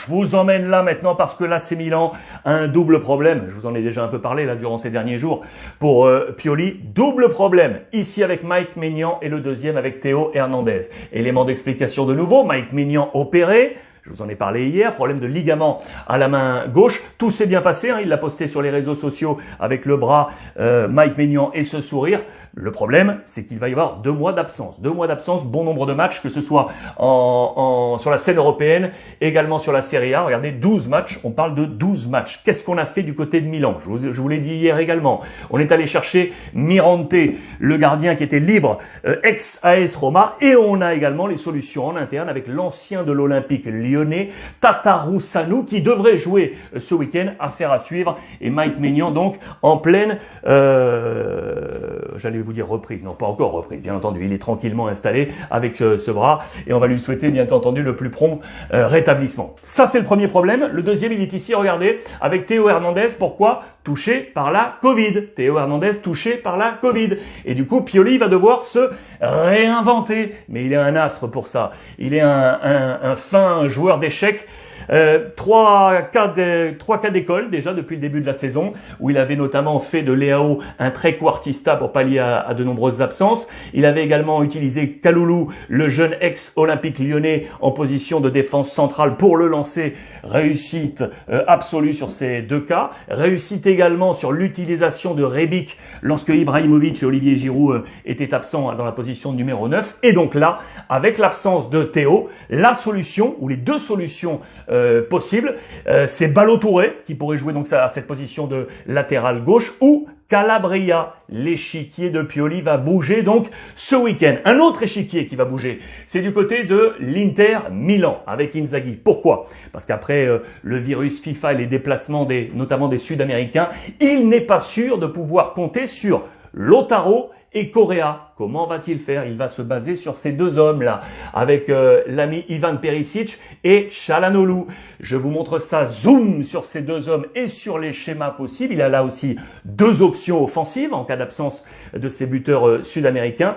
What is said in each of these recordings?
Je vous emmène là maintenant parce que l'AC Milan a un double problème. Je vous en ai déjà un peu parlé là durant ces derniers jours pour Pioli. Double problème. Ici avec Mike Maignan et le deuxième avec Théo Hernandez. Élément d'explication de nouveau. Mike Maignan opéré. Je vous en ai parlé hier, problème de ligament à la main gauche. Tout s'est bien passé, hein. Il l'a posté sur les réseaux sociaux avec le bras Mike Maignan et ce sourire. Le problème, c'est qu'il va y avoir 2 mois d'absence. 2 mois d'absence, bon nombre de matchs, que ce soit sur la scène européenne, également sur la Serie A. Regardez, 12 matchs, on parle de 12 matchs. Qu'est-ce qu'on a fait du côté de Milan? Je vous l'ai dit hier également. On est allé chercher Mirante, le gardien qui était libre, ex-AS Roma, et on a également les solutions en interne avec l'ancien de l'Olympique lyonnais, Tatarusanu, qui devrait jouer ce week-end. Affaire à suivre. Et Mike Maignan, donc, en pleine, j'allais vous dire reprise, non pas encore reprise, bien entendu, il est tranquillement installé avec ce bras et on va lui souhaiter bien entendu le plus prompt rétablissement. Ça c'est le premier problème. Le deuxième, il est ici, regardez, avec Théo Hernandez. Pourquoi? Touché par la Covid. Théo Hernandez touché par la Covid. Et du coup, Pioli va devoir se réinventer. Mais il est un astre pour ça. Il est un fin joueur d'échecs. 3 cas d'école déjà depuis le début de la saison, où il avait notamment fait de Leao un trequartista pour pallier à de nombreuses absences. Il avait également utilisé Kaloulou, le jeune ex-olympique lyonnais, en position de défense centrale pour le lancer. Réussite absolue sur ces 2 cas. Réussite également sur l'utilisation de Rebic lorsque Ibrahimovic et Olivier Giroud étaient absents dans la position de numéro 9. Et donc là, avec l'absence de Théo, la solution, ou les 2 solutions possible, c'est Ballo-Touré qui pourrait jouer donc à cette position de latéral gauche, ou Calabria. L'échiquier de Pioli va bouger donc ce week-end. Un autre échiquier qui va bouger, c'est du côté de l'Inter Milan avec Inzaghi. Pourquoi? Parce qu'après le virus FIFA et les déplacements notamment des Sud-Américains, il n'est pas sûr de pouvoir compter sur Lautaro et Correa. Comment va-t-il faire? Il va se baser sur ces 2 hommes-là, avec l'ami Ivan Perisic et Çalhanoğlu. Je vous montre ça, zoom sur ces 2 hommes et sur les schémas possibles. Il a là aussi 2 options offensives en cas d'absence de ces buteurs sud-américains.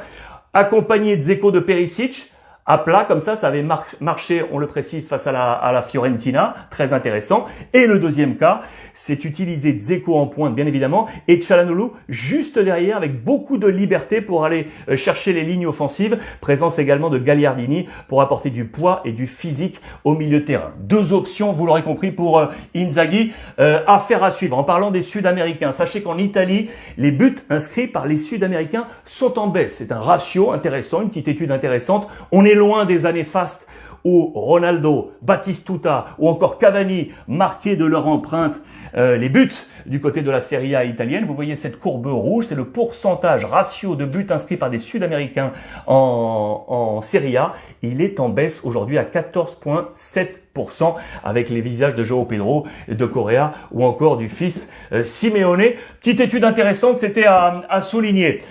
Accompagné de Dzeko de Perisic, à plat, comme ça avait marché, on le précise, face à la Fiorentina. Très intéressant. Et le deuxième cas, c'est utiliser Dzeko en pointe, bien évidemment, et Çalhanoğlu juste derrière, avec beaucoup de liberté pour aller chercher les lignes offensives. Présence également de Gagliardini pour apporter du poids et du physique au milieu de terrain. 2 options, vous l'aurez compris, pour Inzaghi. Affaire à suivre. En parlant des Sud-Américains, sachez qu'en Italie, les buts inscrits par les Sud-Américains sont en baisse. C'est un ratio intéressant, une petite étude intéressante. On est loin des années fastes où Ronaldo, Batistuta ou encore Cavani marquaient de leur empreinte les buts du côté de la Serie A italienne. Vous voyez cette courbe rouge, c'est le pourcentage ratio de buts inscrits par des Sud-Américains en Serie A. Il est en baisse aujourd'hui à 14,7% avec les visages de João Pedro, de Correa ou encore du fils Simeone. Petite étude intéressante, c'était à souligner.